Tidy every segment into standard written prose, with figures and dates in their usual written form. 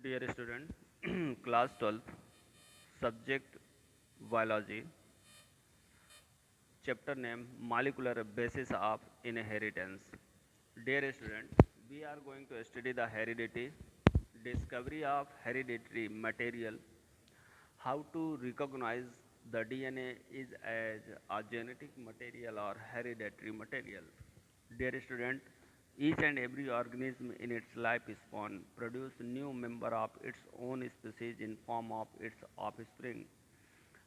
Dear student, class 12, subject biology, chapter name molecular basis of inheritance. Dear student, we are going to study the heredity, discovery of hereditary material, how to recognize the DNA is as a genetic material or hereditary material. Dear student, each and every organism in its lifespan produce new member of its own species in form of its offspring.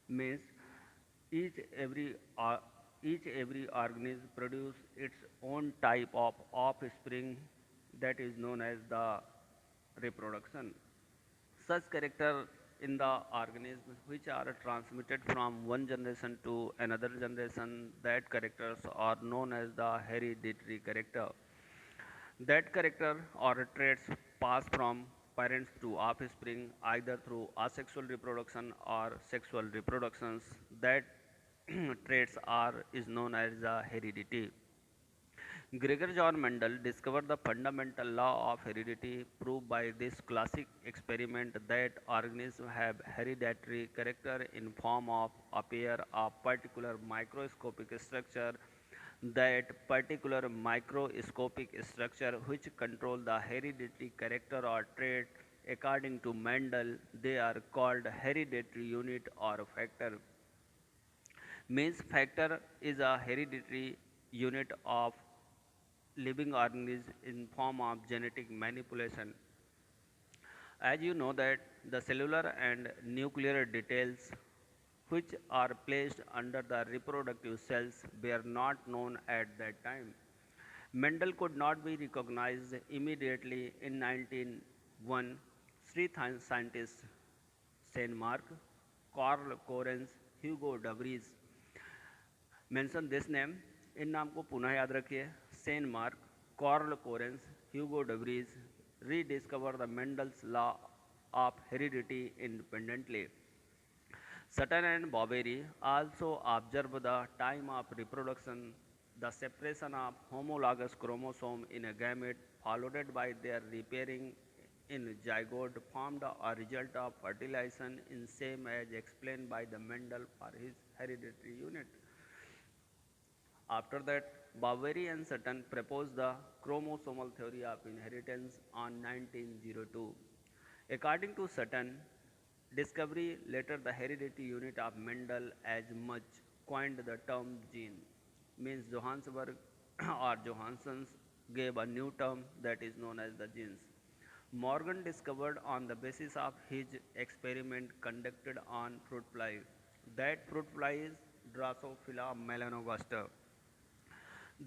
Means each every uh, each every organism produce its own type of offspring that is known as the reproduction. Such character in the organism which are transmitted from one generation to another generation, that characters are known as the hereditary character. That character or traits pass from parents to offspring either through asexual reproduction or sexual reproductions. That traits are is known as the heredity. Gregor John Mendel discovered the fundamental law of heredity proved by this classic experiment that organisms have hereditary character in form of a pair of particular microscopic structure. That particular microscopic structure which control the hereditary character or trait according to Mendel, they are called hereditary unit or factor. Means factor is a hereditary unit of living organism in form of genetic manipulation. As you know that the cellular and nuclear details which are placed under the reproductive cells were not known at that time. Mendel could not be recognized immediately in 1901. Three scientists, Steinmark, Carl Corens, Hugo de Vries, mention this name. इन नाम को पुनः याद रखिए. सेन मार्क, Carl Correns, Hugo de Vries rediscover the Mendel's law of heredity independently. Sutton and Boveri also observed the time of reproduction, the separation of homologous chromosome in a gamete followed by their repairing in zygote formed a result of fertilization in same as explained by the Mendel for his hereditary unit. After that, Boveri and Sutton proposed the chromosomal theory of inheritance on 1902. According to Sutton, discovery later the hereditary unit of Mendel as much coined the term gene. Means Johannesburg or Johansson's gave a new term that is known as the genes. Morgan discovered on the basis of his experiment conducted on fruit fly that fruit fly is Drosophila melanogaster,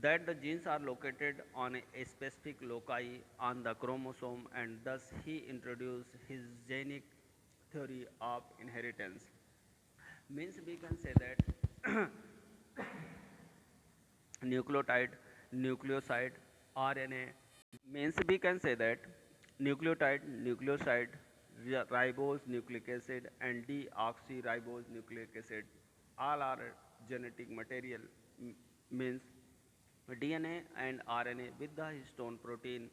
that the genes are located on a specific loci on the chromosome, and thus he introduced his genic theory of inheritance. Means we can say that nucleotide, nucleoside, RNA. Means we can say that nucleotide, nucleoside, ribose nucleic acid, and deoxyribose nucleic acid all are genetic material. Means DNA and RNA with the histone protein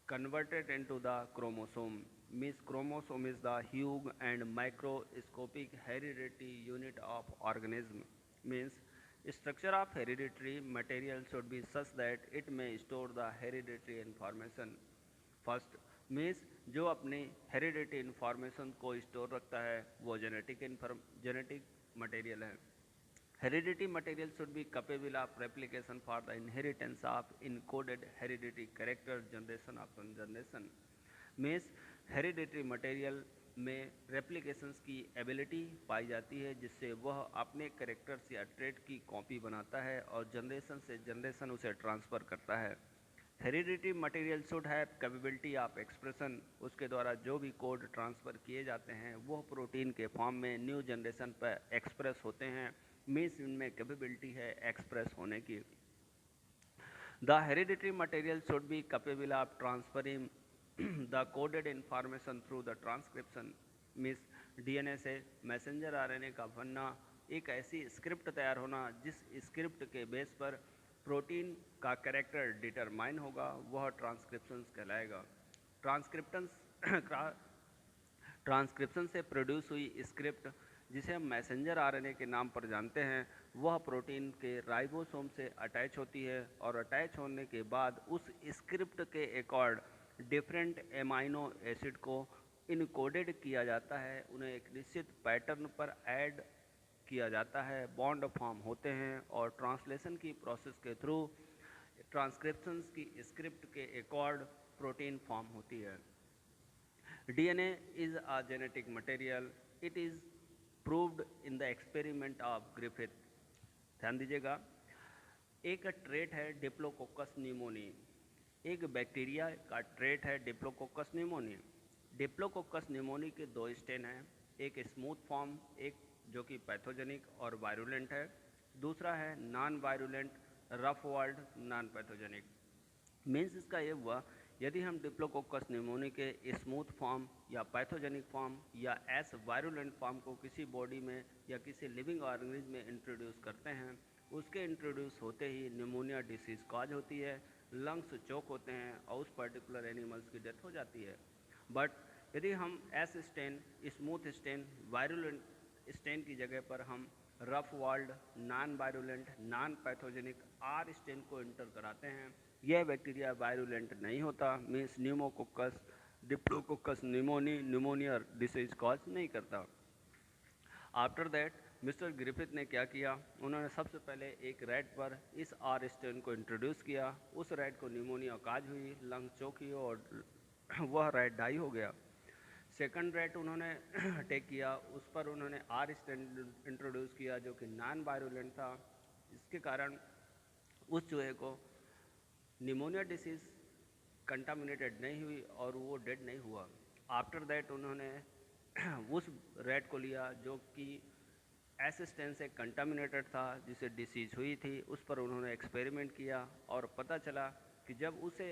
converted into the chromosome. Means chromosome is the huge and microscopic hereditary unit of organism. Means structure of hereditary material should be such that it may store the hereditary information. First means जो अपनी heredity information को store रखता है वो genetic material है. Hereditary material should be capable of replication for the inheritance of encoded hereditary character generation upon generation. Means hereditary material में replications की ability पाई जाती है जिससे वह अपने characters या trait की कॉपी बनाता है और generation से generation उसे ट्रांसफ़र करता है. Hereditary material should have capability of expression. उसके द्वारा जो भी कोड ट्रांसफ़र किए जाते हैं वह प्रोटीन के फॉर्म में न्यू जनरेशन पर एक्सप्रेस होते हैं. मीन्स इनमें कैपेबिलिटी है एक्सप्रेस होने की. The hereditary material should be capable of transferring the coded information through the transcription. Means DNA से मैसेंजर आरएनए का बनना, एक ऐसी स्क्रिप्ट तैयार होना जिस स्क्रिप्ट के बेस पर प्रोटीन का कैरेक्टर डिटरमाइन होगा, वह ट्रांसक्रिप्शंस कहलाएगा. ट्रांसक्रिप्शंस ट्रांसक्रिप्शन से प्रोड्यूस हुई स्क्रिप्ट, जिसे हम मैसेंजर आरएनए के नाम पर जानते हैं, वह प्रोटीन के राइबोसोम से अटैच होती है और अटैच होने के बाद उस स्क्रिप्ट के अकॉर्ड डिफरेंट एमाइनो एसिड को इनकोडेड किया जाता है, उन्हें एक निश्चित पैटर्न पर ऐड किया जाता है, बॉन्ड फॉर्म होते हैं और ट्रांसलेशन की प्रोसेस के थ्रू ट्रांसक्रिप्शंस की स्क्रिप्ट के अकॉर्ड प्रोटीन फॉर्म होती है। DNA is a genetic material. It is proved in the experiment of Griffith. ध्यान दीजिएगा, एक ट्रेट है डिप्लोकोकस न्यूमोनी, एक बैक्टीरिया का ट्रेट है डिप्लोकोकस न्यूमोनी। डिप्लोकोकस न्यूमोनी के दो स्टेन हैं, एक स्मूथ फॉर्म, एक जो कि पैथोजेनिक और वायरुलेंट है, दूसरा है नॉन वायरुलेंट रफ वर्ल्ड नॉन पैथोजेनिक। मीन्स इसका ये हुआ, यदि हम डिप्लोकोकस न्यूमोनी के स्मूथ फॉर्म या पैथोजेनिक फॉर्म या एस वायरुलेंट फॉर्म को किसी बॉडी में या किसी लिविंग ऑर्गेनिज्म में इंट्रोड्यूस करते हैं, उसके इंट्रोड्यूस होते ही न्यूमोनिया डिसीज़ कॉज होती है, लंग्स चोक होते हैं और उस पर्टिकुलर एनिमल्स की डेथ हो जाती है। बट यदि हम S strain, smooth strain, virulent strain की जगह पर हम रफ वर्ल्ड non virulent non pathogenic R strain को इंटर कराते हैं, यह बैक्टीरिया वायरुलेंट नहीं होता, means pneumococcus diplococcus pneumonia disease cause नहीं करता। आफ्टर दैट मिस्टर ग्रिफिथ ने क्या किया, उन्होंने सबसे पहले एक रैट पर इस आर स्टेन को इंट्रोड्यूस किया, उस रैट को न्यूमोनिया काज हुई, लंग चोक हुई और वह रैट डाई हो गया। सेकंड रैट उन्होंने टेक किया, उस पर उन्होंने आर स्टेन इंट्रोड्यूस किया जो कि नॉन वायरुलेंट था, इसके कारण उस चूहे को निमोनिया डिसीज़ कंटामिनेटेड नहीं हुई और वो डेड नहीं हुआ। आफ्टर दैट उन्होंने उस रैट को लिया जो कि एस स्टेन से कंटामिनेटेड था, जिसे डिसीज़ हुई थी, उस पर उन्होंने एक्सपेरिमेंट किया और पता चला कि जब उसे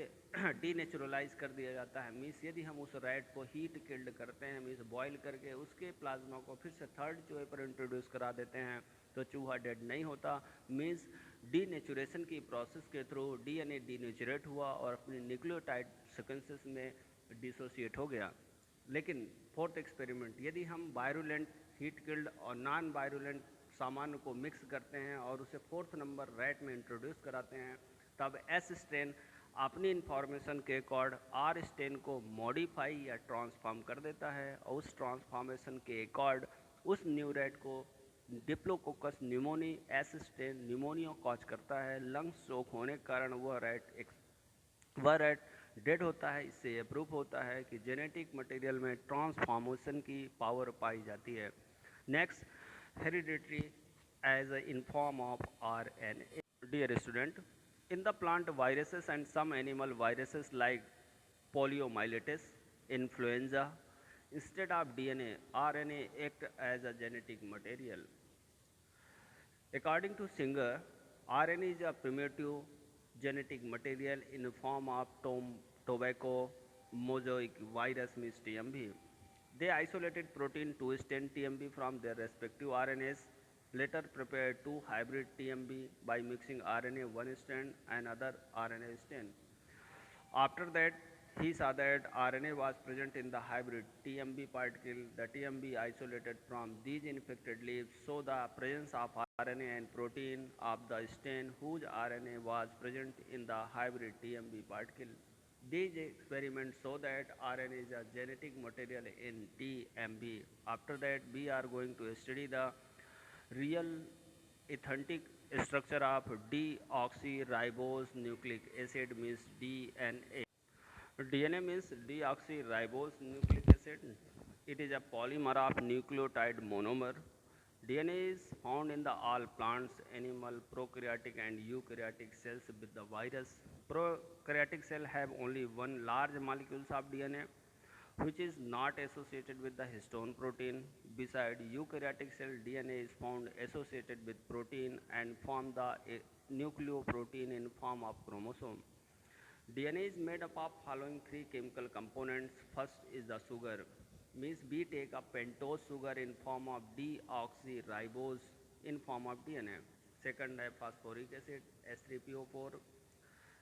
डीनेचुरलाइज कर दिया जाता है, मीन्स यदि हम उस रैट को हीट किल्ड करते हैं, मीन्स बॉयल करके उसके प्लाज्मा को फिर से थर्ड चूहे पर इंट्रोड्यूस करा देते हैं, तो चूहा डेड नहीं होता, मीन्स डीनेचुरेशन की प्रोसेस के थ्रू डीएनए डीनेचुरेट हुआ और अपनी न्यूक्लियोटाइड सीक्वेंसेस में डिसोसिएट हो गया। लेकिन फोर्थ एक्सपेरिमेंट, यदि हम वायरुलेंट हीट किल्ड और नॉन वायरुलेंट सामान को मिक्स करते हैं और उसे फोर्थ नंबर रैट में इंट्रोड्यूस कराते हैं, तब एस स्ट्रेन अपनी इंफॉर्मेशन के अकॉर्ड आर स्ट्रेन को मॉडिफाई या ट्रांसफॉर्म कर देता है और उस ट्रांसफॉर्मेशन के अकॉर्ड उस न्यू रैट को diplococcus pneumoniae S strain pneumonia cause करता है, लंग्स चोक होने के कारण वह रैट डेड होता है। इससे यह प्रूफ होता है कि जेनेटिक मटेरियल में ट्रांसफॉर्मेशन की पावर पाई जाती है। Next, hereditary as in form of RNA. Dear student, in the plant viruses and some animal viruses like poliomyelitis, influenza, instead of DNA, RNA act as a genetic material. According to Singer, RNA is a primitive genetic material in the form of tobacco mosaic virus means TMB. They isolated protein to stain TMB from their respective RNAs, later prepared two hybrid TMB by mixing RNA one strand and other RNA strand. After that, he saw that RNA was present in the hybrid TMB particle. The TMB isolated from these infected leaves show the presence of RNA and protein of the stain whose RNA was present in the hybrid TMB particle. These experiments show that RNA is a genetic material in TMB. After that, we are going to study the real authentic structure of deoxyribose nucleic acid means DNA. DNA means deoxyribose nucleic acid. It is a polymer of nucleotide monomer. DNA is found in the all plants, animal, prokaryotic and eukaryotic cells with the virus. Prokaryotic cell have only one large molecules of DNA which is not associated with the histone protein. Beside eukaryotic cell, DNA is found associated with protein and form the nucleoprotein in form of chromosome. DNA is made up of following three chemical components. First is the sugar, means we take a pentose sugar in form of deoxyribose in form of DNA. Second है phosphoric acid H3PO4.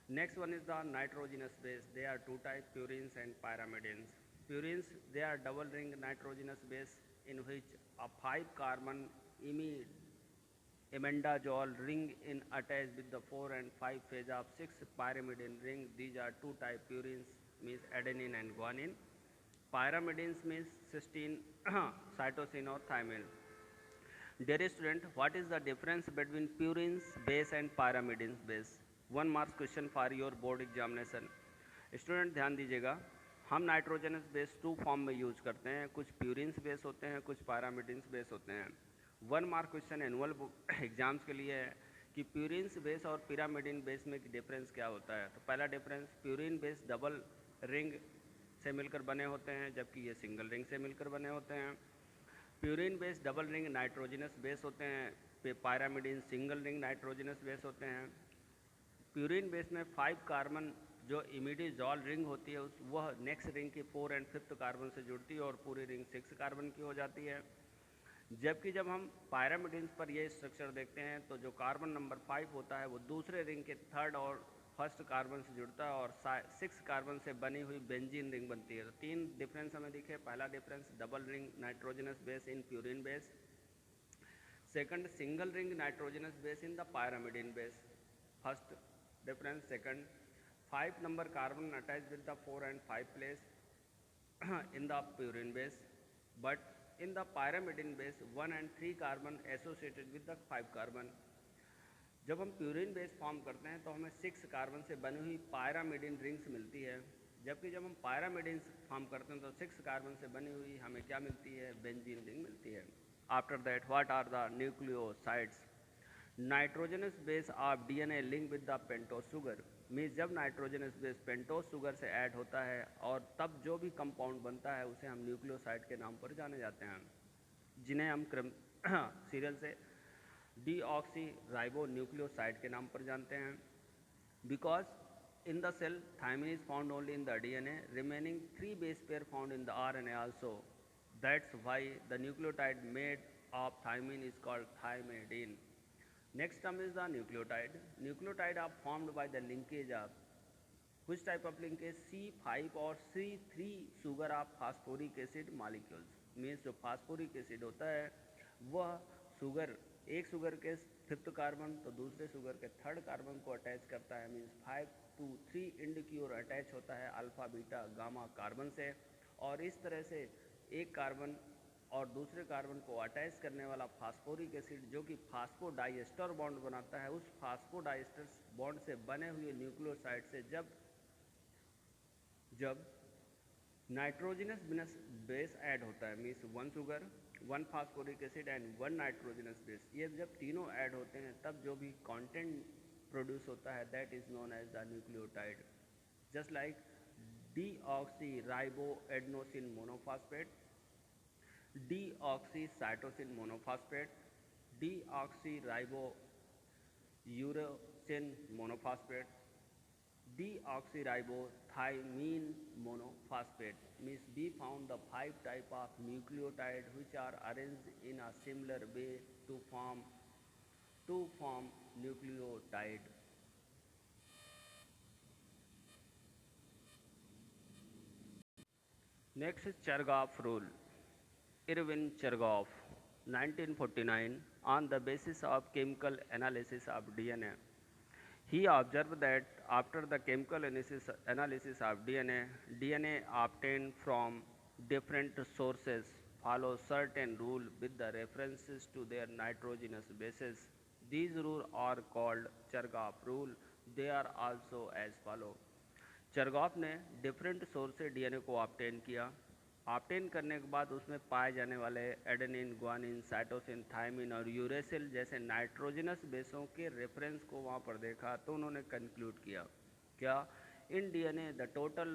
Next one is the nitrogenous base. There are two types, purines and pyrimidines. Purines, they are double ring nitrogenous base in which a 5 carbon imidazole ring in attached with the 4 and 5 phase of 6 pyrimidine ring. These are two type purines, means adenine and guanine. Pyrimidines means cysteine, cytosine or thymine. Dear student, what is the difference between purines base and pyrimidines base? 1 marks question for your board examination. Student ध्यान दीजिएगा, हम nitrogenous base to form में use करते हैं, कुछ purines base होते हैं, कुछ पैरामिडिन्स बेस होते हैं। 1 मार्क क्वेश्चन एनुअल एग्जाम्स के लिए है कि प्यूरिन्स बेस और पिरामिडिन बेस में डिफरेंस क्या होता है। तो पहला difference, purine base double ring से मिलकर बने होते हैं, जबकि ये सिंगल रिंग से मिलकर बने होते हैं। Purine base double ring nitrogenous base होते हैं, pyrimidine single ring nitrogenous base होते हैं। प्यूरिन बेस में 5 कार्बन जो इमिडाजोल रिंग होती है वह नेक्स्ट रिंग की 4 एंड 5th कार्बन से जुड़ती है और पूरी रिंग 6 कार्बन की हो जाती है। जबकि जब हम पायरामिडिन्स पर ये स्ट्रक्चर देखते हैं तो जो कार्बन नंबर 5 होता है वो दूसरे रिंग के 3rd और 1st कार्बन से जुड़ता है और 6 कार्बन से बनी हुई बेंजीन रिंग बनती है। तो 3 डिफरेंस हमें दिखे। पहला difference, double ring nitrogenous base in purine base. Second, single ring nitrogenous base in the pyrimidine base. First difference. Second, 5 number carbon attached with the 4 and 5 place in the purine base, but in the pyrimidine base 1 and 3 carbon associated with the 5 carbon. जब हम purine base form करते हैं तो हमें 6 carbon से बनी हुई pyrimidine rings मिलती है, जबकि जब हम पायरामिडिन फॉर्म करते हैं तो 6 कार्बन से बनी हुई हमें क्या मिलती है, बेंजीन रिंग मिलती है। After that, what are the nucleosides? Nitrogenous base of DNA link with the pentose sugar. Means जब नाइट्रोजनस बेस पेंटोज शुगर से ऐड होता है और तब जो भी कंपाउंड बनता है उसे हम न्यूक्लियोसाइड के नाम पर जाने जाते हैं, जिन्हें हम सीरियल से डीऑक्सी राइबो न्यूक्लियोसाइड के नाम पर जानते हैं। Because in the cell thymine is found only in the DNA, remaining 3 base pair found in the RNA also. That's why the nucleotide made of thymine is called thymidine. Next term is the nucleotide. Nucleotide are formed by the linkage of which type of linkage? C5 और C3 sugar of phosphoric acid molecules. Means जो phosphoric acid होता है वह sugar, एक sugar के 5th carbon तो दूसरे sugar के 3rd कार्बन को अटैच करता है। मीन्स 5 to 3 एंड की ओर अटैच होता है अल्फा बीटा गामा कार्बन से, और इस तरह से एक कार्बन और दूसरे कार्बन को अटैच करने वाला फास्फोरिक एसिड जो कि फास्फोडाइएस्टर बॉन्ड बनाता है, उस फास्फोडाइएस्टर बॉन्ड से बने हुए न्यूक्लियोसाइड से जब नाइट्रोजनस बेस ऐड होता है, means 1 sugar 1 phosphoric acid and 1 nitrogenous base, ये जब तीनों ऐड होते हैं तब जो भी कंटेंट प्रोड्यूस होता है that is known as the nucleotide. Just like deoxyribo adenosine monophosphate, deoxycytosine monophosphate, deoxyribo uracil monophosphate, deoxyribothymine monophosphate. Means we found the 5 type of nucleotide which are arranged in a similar way to form nucleotide. Next is Chergaff rule. Irwin Chergaff, 1949, on the basis of chemical analysis of DNA. He observed that after the chemical analysis of DNA obtained from different sources follow certain rules with the references to their nitrogenous bases. These rules are called Chergaff rule. They are also as follow. चरगॉफ ने different source से DNA को obtain किया। Obtain करने के बाद उसमें पाए जाने वाले एडेनिन, ग्वानिन, साइटोसिन, थायमिन और यूरेसिल जैसे नाइट्रोजनस बेसों के रेफरेंस को वहाँ पर देखा तो उन्होंने कंक्लूड किया क्या, in DNA the total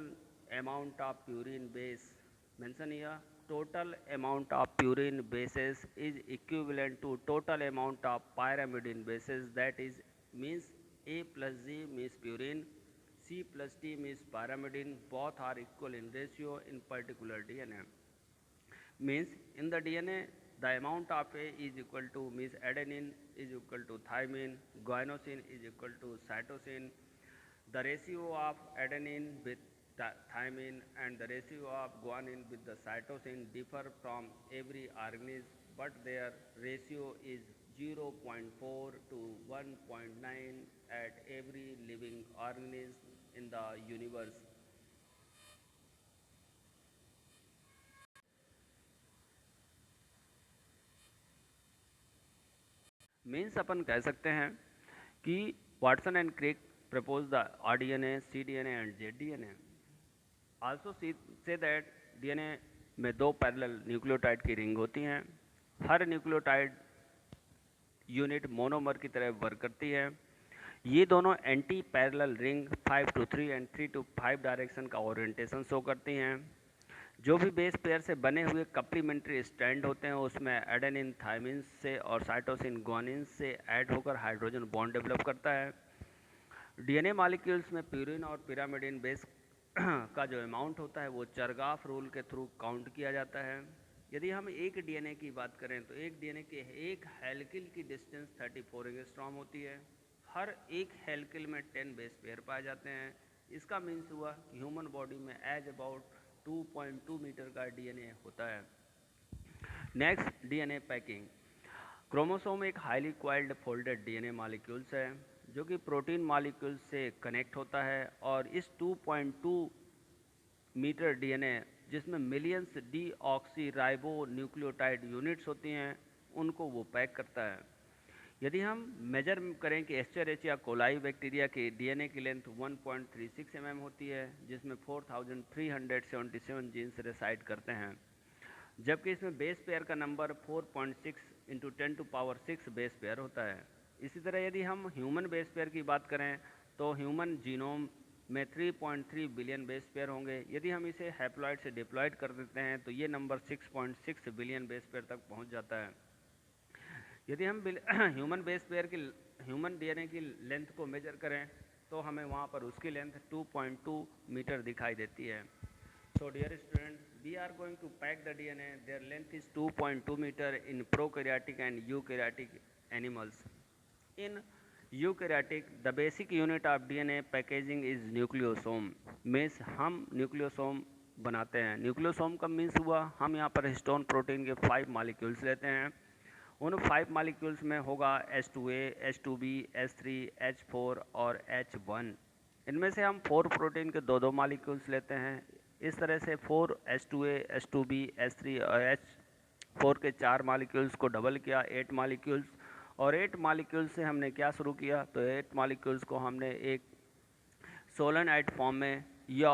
amount of purine base mention here, total amount of purine bases is equivalent to total amount of pyrimidine bases, that is means A plus G means purine, C plus T means pyrimidine, both are equal in ratio in particular DNA. Means in the DNA the amount of A is equal to means adenine is equal to thymine, guanosine is equal to cytosine. The ratio of adenine with thymine and the ratio of guanine with the cytosine differ from every organism, but their ratio is 0.4 to 1.9 at every living organism in the universe. Means अपन कह सकते हैं कि Watson and Crick propose the RDNA, cDNA and zDNA. Also say that DNA में दो parallel nucleotide की ring होती हैं. हर न्यूक्लियोटाइड यूनिट मोनोमर की तरह वर्क करती है. ये दोनों anti parallel ring 5 to 3 and 3 to 5 direction का ओरिएंटेशन शो करती हैं. जो भी बेस पेयर से बने हुए कप्लीमेंट्री स्ट्रैंड होते हैं उसमें एडेनिन थायमिन से और साइटोसिन ग्वानिन से ऐड होकर हाइड्रोजन बॉन्ड डेवलप करता है. डीएनए मॉलिक्यूल्स में प्यूरिन और पिरामिडिन बेस का जो अमाउंट होता है वो चरगाफ रूल के थ्रू काउंट किया जाता है. यदि हम एक डीएनए की बात करें तो एक डीएनए के एक हेलिकल की डिस्टेंस 34 एंगस्ट्रॉम होती है. हर एक हेलिकल में 10 बेस पेयर पाए जाते हैं. इसका मीन्स हुआ कि ह्यूमन बॉडी में एज अबाउट 2.2 मीटर का डीएनए होता है. Next, DNA packing. क्रोमोसोम एक highly coiled folded DNA molecules है जो कि प्रोटीन मॉलिक्यूल्स से कनेक्ट होता है और इस 2.2 मीटर डीएनए जिसमें millions deoxy ribo nucleotide units होती हैं उनको वो पैक करता है. यदि हम मेजर करें कि एस्चरिचिया या कोलाई बैक्टीरिया की डीएनए की लेंथ 1.36 mm होती है जिसमें 4377 जीन्स रेसाइड करते हैं, जबकि इसमें बेस पेयर का नंबर 4.6 इंटू 10⁶ बेस पेयर होता है. इसी तरह यदि हम ह्यूमन बेस पेयर की बात करें तो ह्यूमन जीनोम में 3.3 बिलियन बेस पेयर होंगे. यदि हम इसे हैप्लॉइड से डिप्लॉइड कर देते हैं तो ये नंबर 6.6 बिलियन बेस पेयर तक पहुंच जाता है. यदि हम ह्यूमन बेस पेयर की ह्यूमन डीएनए की लेंथ को मेजर करें तो हमें वहाँ पर उसकी लेंथ 2.2 मीटर दिखाई देती है. So dear students, we are going to pack the DNA. Their length is 2.2 meter in prokaryotic and eukaryotic animals. In eukaryotic, the basic unit of DNA packaging is nucleosome. Means हम nucleosome बनाते हैं. Nucleosome का means हुआ हम यहाँ पर histone protein के 5 molecules लेते हैं. उन 5 मॉलिक्यूल्स में होगा H2A, H2B, H3, H4 और H1. इनमें से हम 4 प्रोटीन के दो मॉलिक्यूल्स लेते हैं. इस तरह से 4 H2A, H2B, H3 और H4 के 4 मॉलिक्यूल्स को डबल किया 8 मॉलिक्यूल्स. और 8 मॉलिक्यूल्स से हमने क्या शुरू किया तो 8 मॉलिक्यूल्स को हमने एक सोलेनाइड फॉर्म में या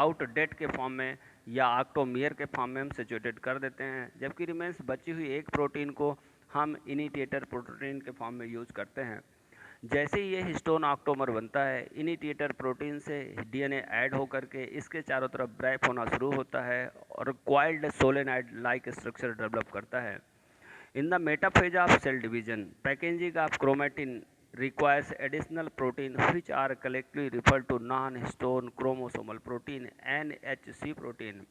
आउटडेट के फॉर्म में या ऑक्टोमियर के फॉर्म में हम सिचुएटेड कर देते हैं, जबकि रिमेंस बची हुई एक प्रोटीन को हम इनिटिएटर प्रोटीन के फॉर्म में यूज करते हैं. जैसे ही ये हिस्टोन ऑक्टोमर बनता है, इनिटिएटर प्रोटीन से डीएनए ऐड होकर के इसके चारों तरफ ब्रैप होना शुरू होता है और coiled solenoid like structure develop करता है. In the metaphase of cell division, packaging of chromatin requires additional protein which are collectively referred to non-histone chromosomal protein NHC protein.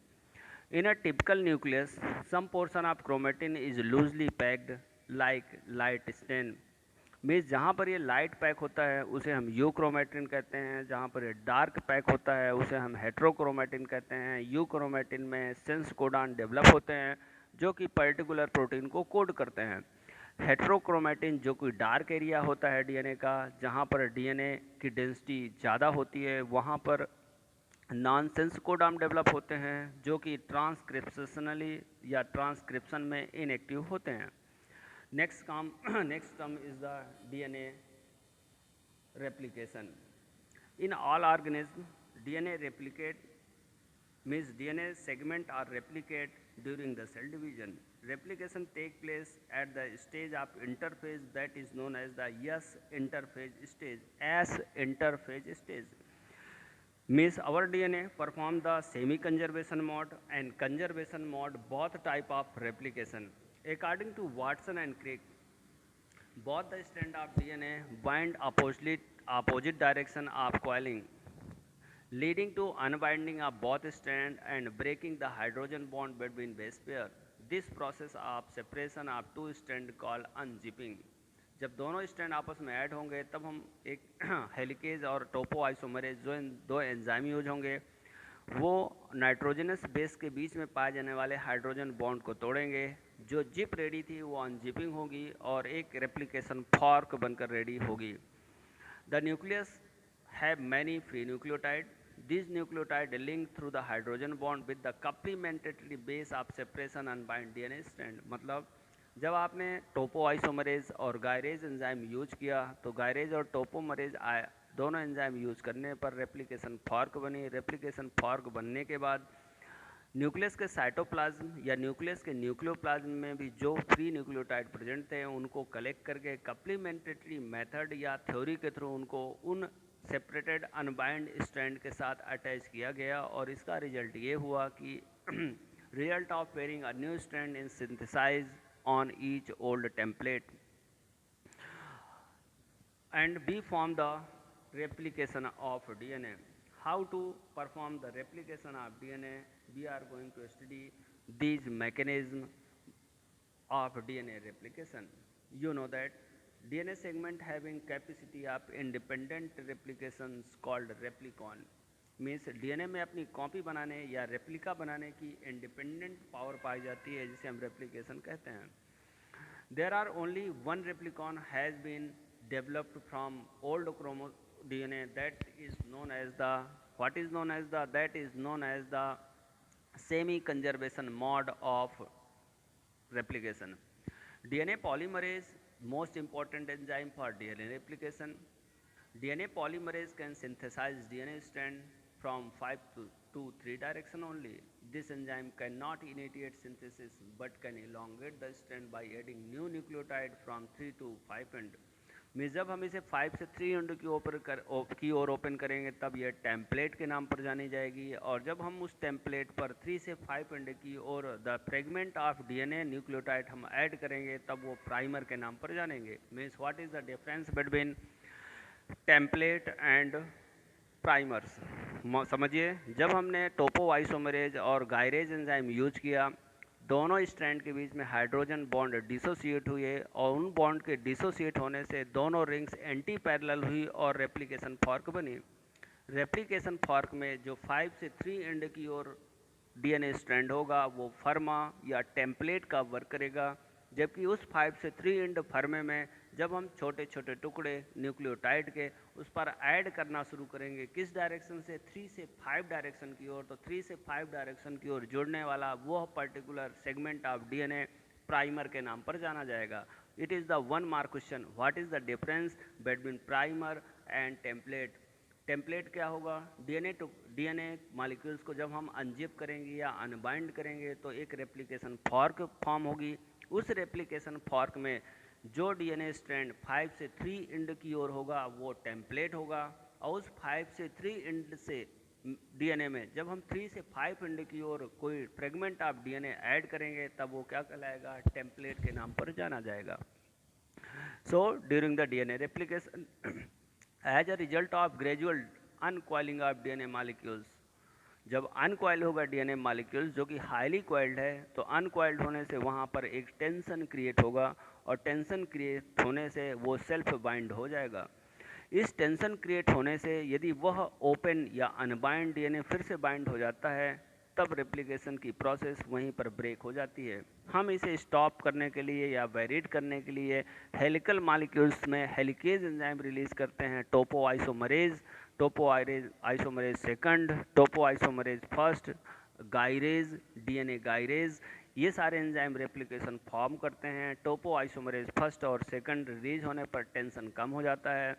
In a typical nucleus, some portion of chromatin is loosely packed like light stain. Means जहाँ पर ये light pack होता है उसे हम you chromatin कहते हैं, जहाँ पर ये डार्क पैक होता है उसे हम हेट्रोक्रोमेटिन कहते हैं. यू क्रोमेटिन में सेंस कोडान डेवलप होते हैं जो कि पर्टिकुलर प्रोटीन को कोड करते हैं. हेट्रोक्रोमेटिन जो कि डार्क एरिया होता है डीएनए का, जहाँ पर डीएनए की डेंसिटी ज़्यादा होती है, वहाँ पर नॉनसेंस कोडान डेवलप होते हैं जो कि ट्रांसक्रिप्शनली या ट्रांसक्रिप्शन में इनएक्टिव होते हैं. Next term is the DNA replication. In all organism DNA replicate means DNA segment are replicate during the cell division. Replication take place at the stage of interphase that is known as the S interphase stage. S interphase stage means our DNA perform the semi-conservation mode and conservation mode, both type of replication. According to Watson and Crick, both the strand of DNA bind opposite direction of coiling, leading to unbinding of both strands and breaking the hydrogen bond between base pair. This process of separation of two strands called unzipping. जब दोनों strand आपस में add होंगे तब हम एक helicase और टोपो isomerase जो इन दो एंजाइम यूज होंगे वो नाइट्रोजनस बेस के बीच में पाए जाने वाले हाइड्रोजन बॉन्ड को तोड़ेंगे। जो जिप रेडी थी वो अनजिपिंग होगी और एक रेप्लिकेशन फॉर्क बनकर रेडी होगी। The nucleus have many free nucleotide. These nucleotide link through the hydrogen bond with the complementary base of separation unbound DNA strand। मतलब जब आपने टोपो आइसोमरेज और गायरेज एंजाइम यूज किया तो गायरेज और टोपोमरेज दोनों एंजाइम यूज करने पर रेप्लिकेशन फॉर्क बनी। रेप्लिकेशन फॉर्क बनने के बाद न्यूक्लियस के साइटोप्लाज्म या न्यूक्लियस के न्यूक्लियोप्लाज्म में भी जो फ्री न्यूक्लियोटाइड प्रेजेंट थे उनको कलेक्ट करके कम्प्लीमेंट्री मेथड या थ्योरी के थ्रू उनको उन सेपरेटेड अनबाइंड स्ट्रैंड के साथ अटैच किया गया और इसका रिजल्ट ये हुआ कि result of pairing a new strand in synthesize on each old template and we form the replication of DNA. How to perform the replication of DNA? We are going to study these mechanisms of DNA replication. You know that DNA segment having capacity of independent replications called replicon means DNA में अपनी copy बनाने या replica बनाने की independent power पाई जाती है जिसे हम रेप्लिकेशन कहते हैं। There are only one replicon has been developed from old DNA that is known as the semi-conservation mode of replication. DNA polymerase most important enzyme for DNA replication. DNA polymerase can synthesize DNA strand from 5 to 3 direction only. This enzyme cannot initiate synthesis but can elongate the strand by adding new nucleotide from 3 to 5 end. Means जब हम इसे 5 से 3 and की ओर open करेंगे तब यह template के नाम पर जानी जाएगी और जब हम उस टेम्पलेट पर 3 से 5 एंड की ओर the fragment of DNA nucleotide हम ऐड करेंगे तब वो प्राइमर के नाम पर जानेंगे। Means what is the difference between template and primers. समझिए, जब हमने टोपो आइसोमरेज और गायरेज एंजाइम यूज किया दोनों स्ट्रैंड के बीच में हाइड्रोजन बॉन्ड डिसोसिएट हुए और उन बॉन्ड के डिसोसिएट होने से दोनों रिंग्स एंटी पैरेलल हुई और रेप्लिकेशन फॉर्क बनी। रेप्लिकेशन फॉर्क में जो 5 से 3 एंड की ओर डीएनए स्ट्रैंड होगा वो फर्मा या टेम्पलेट का वर्क करेगा, जबकि उस 5 से 3 एंड फर्मे में जब हम छोटे छोटे टुकड़े न्यूक्लियोटाइड के उस पर ऐड करना शुरू करेंगे किस डायरेक्शन से 3 से 5 डायरेक्शन की ओर, तो 3 से 5 डायरेक्शन की ओर जुड़ने वाला वो particular segment of DNA primer के नाम पर जाना जाएगा। It is the one mark question, what is the difference between primer and template. Template क्या होगा? डीएनए मॉलिक्यूल्स को जब हम अनजिप करेंगे या अनबाइंड करेंगे तो एक रेप्लिकेशन फॉर्क फॉर्म होगी। उस रेप्लिकेशन फॉर्क में जो डीएनए स्ट्रैंड 5 से 3 एंड की ओर होगा वो टेम्पलेट होगा और उस 5 से 3 एंड से डीएनए में जब हम 3 से 5 एंड की ओर कोई फ्रेगमेंट ऑफ डीएनए ऐड करेंगे तब वो क्या कहलाएगा? टेम्पलेट के नाम पर जाना जाएगा। So during the DNA replication as a result of gradual uncoiling of DNA molecules, जब अनकॉइल होगा डीएनए मॉलिक्यूल्स जो कि हाईली कॉइल्ड है तो अनकॉइल्ड होने से वहाँ पर एक टेंशन क्रिएट होगा और टेंशन क्रिएट होने से वो सेल्फ बाइंड हो जाएगा। इस टेंशन क्रिएट होने से यदि वह ओपन या अनबाइंड डीएनए फिर से बाइंड हो जाता है तब रेप्लिकेशन की प्रोसेस वहीं पर ब्रेक हो जाती है। हम इसे स्टॉप करने के लिए या वेरिएट करने के लिए हेलिकल मॉलिक्यूल्स में हेलिकेज एंजाइम रिलीज करते हैं, topoisomerase, topoisomerase second, topoisomerase first, gyrase, DNA gyrase, ये सारे एंजाइम रेप्लिकेशन फॉर्म करते हैं। टोपो आइसोमरेज फर्स्ट और सेकंड रिलीज होने पर टेंशन कम हो जाता है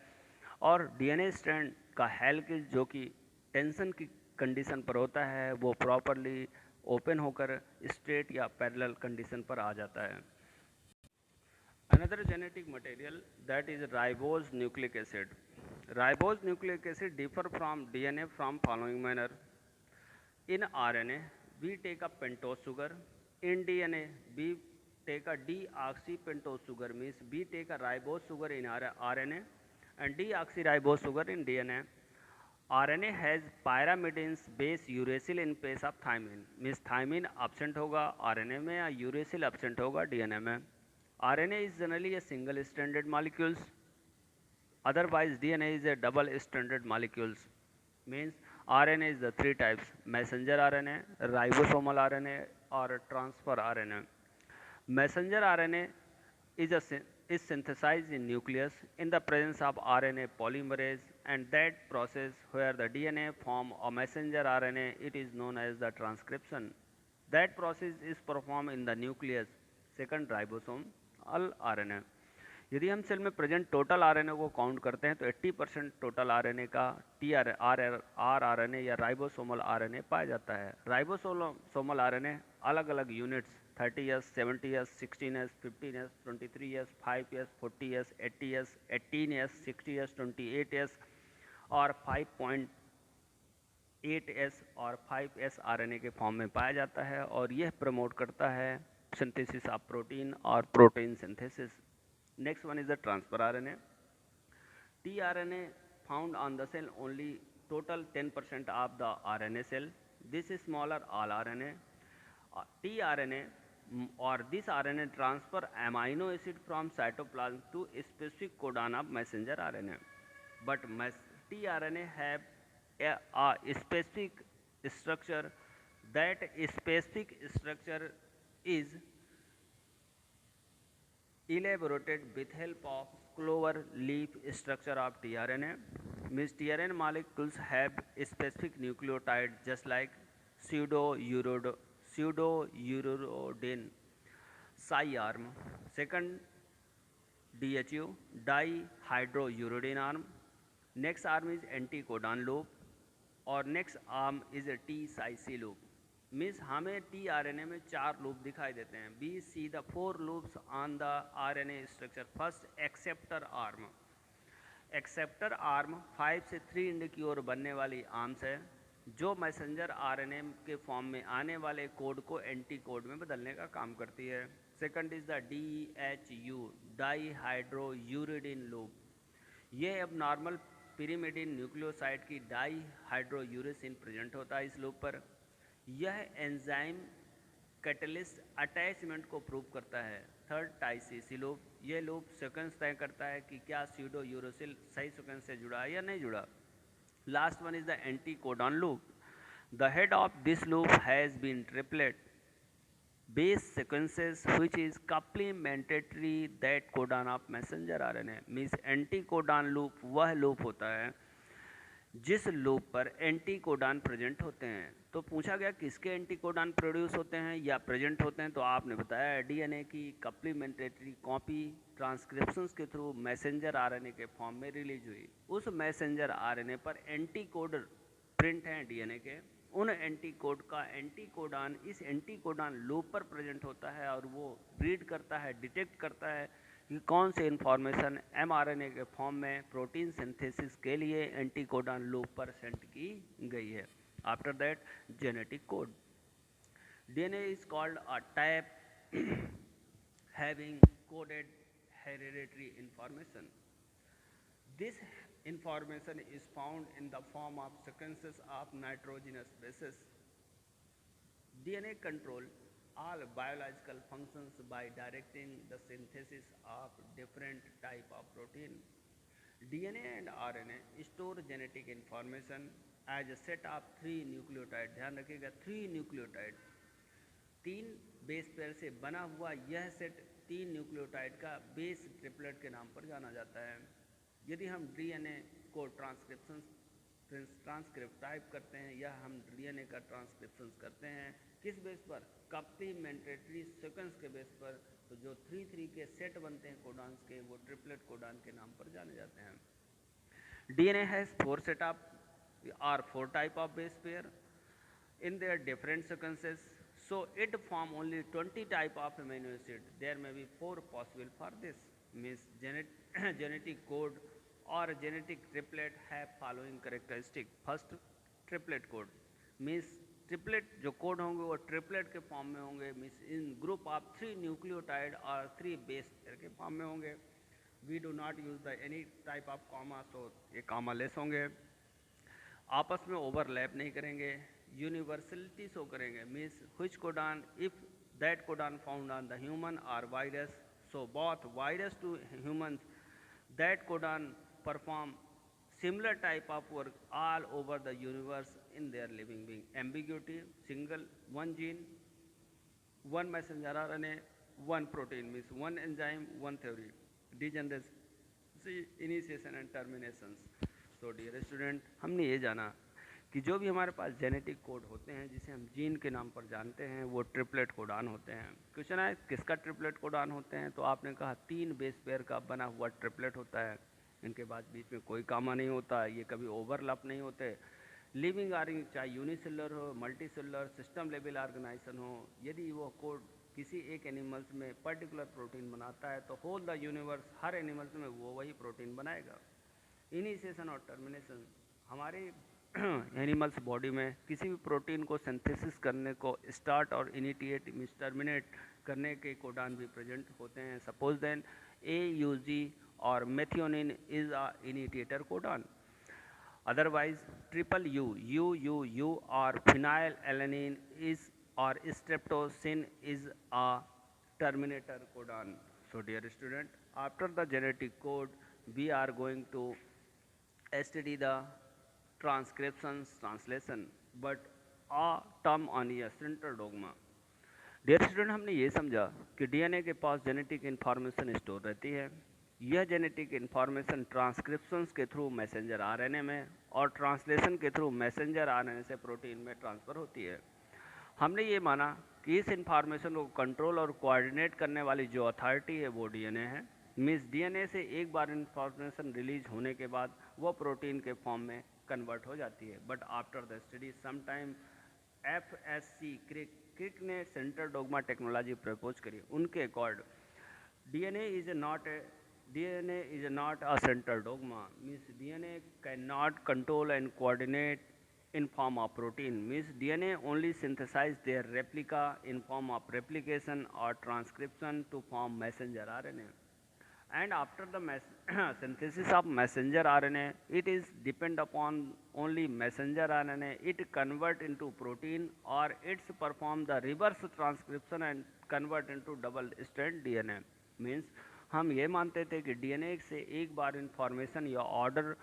और डीएनए स्ट्रैंड का हेलिकेज जो कि टेंशन की कंडीशन पर होता है वो प्रॉपरली ओपन होकर स्ट्रेट या पैरेलल कंडीशन पर आ जाता है। Another genetic material that is ribose nucleic acid. Ribose nucleic acid differ from DNA from following manner. In RNA, we take a pentose sugar. In DNA, we take a deoxypentose sugar, means we take a ribose sugar in RNA and deoxyribose sugar in DNA. RNA has pyrimidines base uracil in place of thymine, means thymine absent होगा RNA में या uracil absent होगा DNA में। RNA is generally a single stranded molecules. Otherwise, DNA is a double stranded molecules. Means RNA is the three types: messenger RNA, ribosomal RNA, or transfer RNA. Messenger RNA is, is synthesized in nucleus in the presence of RNA polymerase, and that process where the DNA form a messenger RNA, it is known as the transcription. That process is performed in the nucleus, second ribosome, all RNA. यदि हम cell में present total RNA को count करते हैं तो 80% total RNA का T R RNA या ribosomal RNA पाया जाता है। राइबोसोमल आरएनए अलग अलग units 30s, 70s, 16s, 15s, 23s, 5s, 40s, 80s, 18s, 60s, 28s और 5.8s और 5s आरएनए के फॉर्म में पाया जाता है, और यह प्रमोट करता है सिंथेसिस ऑफ प्रोटीन और protein synthesis. Next one is the transfer RNA. tRNA found on the cell only total 10% of the RNA cell. This is smaller all RNA. tRNA or this RNA transfer amino acid from cytoplasm to a specific codon of messenger RNA. But tRNA have a specific structure. That specific structure is elaborated with help of clover leaf structure of tRNA. Means tRNA molecules have a specific nucleotide just like pseudo-uridine arm, second DHU dihydrouridine arm, next arm is anticodon loop, और next arm is a T-Cy loop. Means हमें T R N A में 4 loop दिखाई देते हैं. We see the 4 loops on the R N A structure. First acceptor arm. Acceptor arm 5 से 3 end की ओर बनने वाली आर्म्स है जो मैसेंजर आरएनए के फॉर्म में आने वाले कोड को एंटी कोड में बदलने का काम करती है. Second is the DHU dihydrouridine loop. ये अब नॉर्मल पिरिमिडिन न्यूक्लियोसाइड की डाईहाइड्रोयूरिसिन प्रेजेंट होता है इस लूप पर. यह एंजाइम कैटलिस्ट अटैचमेंट को प्रूव करता है. थर्ड टाइसीसी लूप. यह लूप सीक्वेंस तय करता है कि क्या स्यूडो यूरोसिल सही सीक्वेंस से जुड़ा है या नहीं जुड़ा. Last one is the anti codon loop. The head of this loop has been triplet base sequences which is complementary that codon of messenger RNA. means anticodon loop वह loop होता है जिस लूप पर एंटीकोडॉन प्रेजेंट होते हैं. तो पूछा गया किसके एंटीकोडॉन प्रोड्यूस होते हैं या प्रेजेंट होते हैं, तो आपने बताया डीएनए की कम्प्लीमेंट्री कॉपी ट्रांसक्रिप्शंस के थ्रू मैसेंजर आरएनए के फॉर्म में रिलीज हुई. उस मैसेंजर आरएनए पर एंटीकोड प्रिंट हैं डीएनए के. उन एंटीकोड का एंटीकोडॉन इस एंटीकोडॉन लूप पर प्रेजेंट होता है और वो रीड करता है, डिटेक्ट करता है कि कौन से इन्फॉर्मेशन एमआरएनए के फॉर्म में प्रोटीन सिंथेसिस के लिए एंटीकोडॉन लूप पर सेंड की गई है. After that genetic code. DNA is called a type having coded hereditary information. This information is found in the form of sequences of nitrogenous bases. DNA control all biological functions by directing the synthesis of different type of protein. DNA and RNA store genetic information as a set of 3 nucleotide. ध्यान रखिएगा 3 nucleotide. 3 base pair से बना हुआ यह set 3 nucleotide का base triplet के नाम पर जाना जाता है. यदि हम डीएनए को ट्रांसक्रिप्टाइब करते हैं या हम डीएनए का ट्रांसक्रिप्शन करते हैं किस बेस पर, कम्प्लीमेंट्री सीक्वेंस के बेस पर, तो जो 3-3 के सेट बनते हैं कोडॉन्स के वो ट्रिपलेट कोडॉन के नाम पर जाने जाते हैं. डीएनए हैज 4 सेट ऑफ और 4 type of base pair in their different sequences, so it form only 20 type of amino acid. There may be 4 possible for this. Means genetic code or genetic triplet have following characteristic. First triplet code means triplet जो code होंगे वो triplet के form में होंगे. Means in group of 3 nucleotide और 3 base pair के form में होंगे. We do not use the any type of comma, तो ये कॉमा लेस होंगे. आपस में ओवरलैप नहीं करेंगे, यूनिवर्सलिटी शो करेंगे. Means which codon if that codon found on the human और virus So both virus to humans, that codon perform similar type of work all over the universe in their living being. Ambiguity, single, one gene, one messenger RNA, one protein means one enzyme, one theory. Degeneracy, initiation and terminations. So dear student, हमने ये जाना कि जो भी हमारे पास genetic code होते हैं जिसे हम जीन के नाम पर जानते हैं वो ट्रिपलेट कोडान होते हैं। क्वेश्चन है किसका ट्रिपलेट कोडान होते हैं, तो आपने कहा 3 बेस पेयर का बना हुआ ट्रिपलेट होता है। इनके बाद बीच में कोई कामा नहीं होता, ये कभी ओवरलैप नहीं होते। लिविंग आर्गन चाहे यूनिसेलुलर हो, multi cellular, system level organisation हो, यदि वो कोड किसी एक एनिमल्स में पर्टिकुलर प्रोटीन बनाता है तो होल द यूनिवर्स हर एनिमल्स में वो वही प्रोटीन बनाएगा। इनिशिएशन और टर्मिनेशन, हमारे एनिमल्स बॉडी में किसी भी प्रोटीन को सिंथेसिस करने को स्टार्ट और इनिशिएट मींस टर्मिनेट करने के कोडान भी प्रेजेंट होते हैं। सपोज देन AUG और methionine is a initiator codon. Otherwise, triple U or phenylalanine is or streptozin is a terminator codon. So dear student, after the genetic code, we are going to study the transcriptions translation, but a term on a central dogma. Dear student, हमने ये समझा कि DNA के पास genetic information store रहती है। यह genetic information ट्रांसक्रिप्शंस के through messenger RNA में और ट्रांसलेशन के थ्रू मैसेंजर आरएनए से प्रोटीन में ट्रांसफ़र होती है। हमने ये माना कि इस इन्फॉर्मेशन को कंट्रोल और कोऑर्डिनेट करने वाली जो अथॉरिटी है वो डीएनए है। मीन्स डीएनए से एक बार इन्फॉर्मेशन रिलीज होने के बाद वो प्रोटीन के फॉर्म में कन्वर्ट हो जाती है। But after the study sometime FSC क्रिक ने सेंट्रल डोगमा टेक्नोलॉजी प्रपोज करी। उनके accord DNA is not a central dogma, means DNA cannot control and coordinate in form of protein, means DNA only synthesize their replica in form of replication or transcription to form messenger RNA. And after the synthesis of messenger RNA, it is depend upon only messenger RNA, it convert into protein or it's perform the reverse transcription and convert into double strand DNA. Means हम ये मानते थे कि DNA से एक बार information या order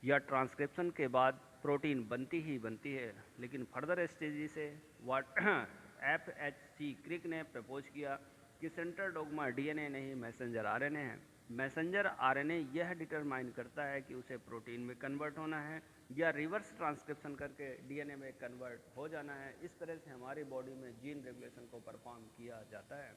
या transcription के बाद प्रोटीन बनती ही बनती है, लेकिन फर्दर स्टेज से व्हाट FHC क्रिक ने प्रपोज किया कि सेंट्रल डोगमा डीएनए नहीं मैसेंजर आरएनए है। मैसेंजर आरएनए यह डिटरमाइन करता है कि उसे प्रोटीन में कन्वर्ट होना है या रिवर्स ट्रांसक्रिप्शन करके डीएनए में कन्वर्ट हो जाना है। इस तरह से हमारी बॉडी में जीन रेगुलेशन को परफॉर्म किया जाता है।